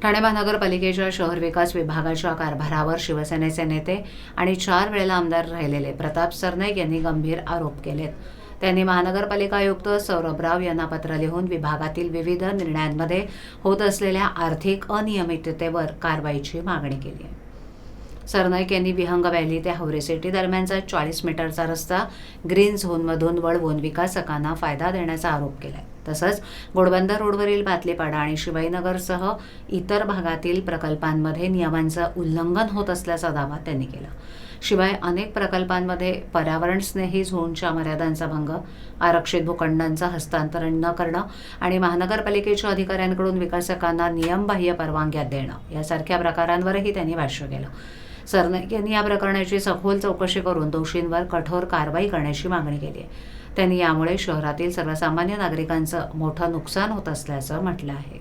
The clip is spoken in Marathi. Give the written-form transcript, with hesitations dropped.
ठाणे महानगरपालिकेच्या शहर विकास विभागाच्या कारभारावर शिवसेनेचे नेते आणि 4 वेळेला आमदार राहिलेले प्रताप सरनाईक यांनी गंभीर आरोप केलेत. त्यांनी महानगरपालिका आयुक्त सौरभ राव यांना पत्र लिहून विभागातील विविध निर्णयांमध्ये होत असलेल्या आर्थिक अनियमिततेवर कारवाईची मागणी केली आहे. सरनाईक यांनी विहंग व्हॅली ते हावरे सिटी दरम्यानचा 40 मीटरचा रस्ता ग्रीन झोनमधून वळवून विकासकांना फायदा देण्याचा आरोप केला. तसंच घोडबंदर रोडवरील बातलीपाडा आणि शिवाईनगरसह इतर भागातील प्रकल्पांमध्ये नियमांचं उल्लंघन होत असल्याचा दावा त्यांनी केला. शिवाय अनेक प्रकल्पांमध्ये पर्यावरणस्नेही झोनच्या मर्यादांचा भंग, आरक्षित भूखंडांचं हस्तांतरण न करणं आणि महानगरपालिकेच्या अधिकाऱ्यांकडून विकासकांना नियमबाह्य परवानग्या देणं यासारख्या प्रकारांवरही त्यांनी भाष्य केलं. सरनाईक यांनी या प्रकरणाची सखोल चौकशी करून दोषींवर कठोर कारवाई करण्याची मागणी केली आहे. त्यांनी यामुळे शहरातील सर्वसामान्य नागरिकांचं मोठं नुकसान होत असल्याचं म्हटलं आहे.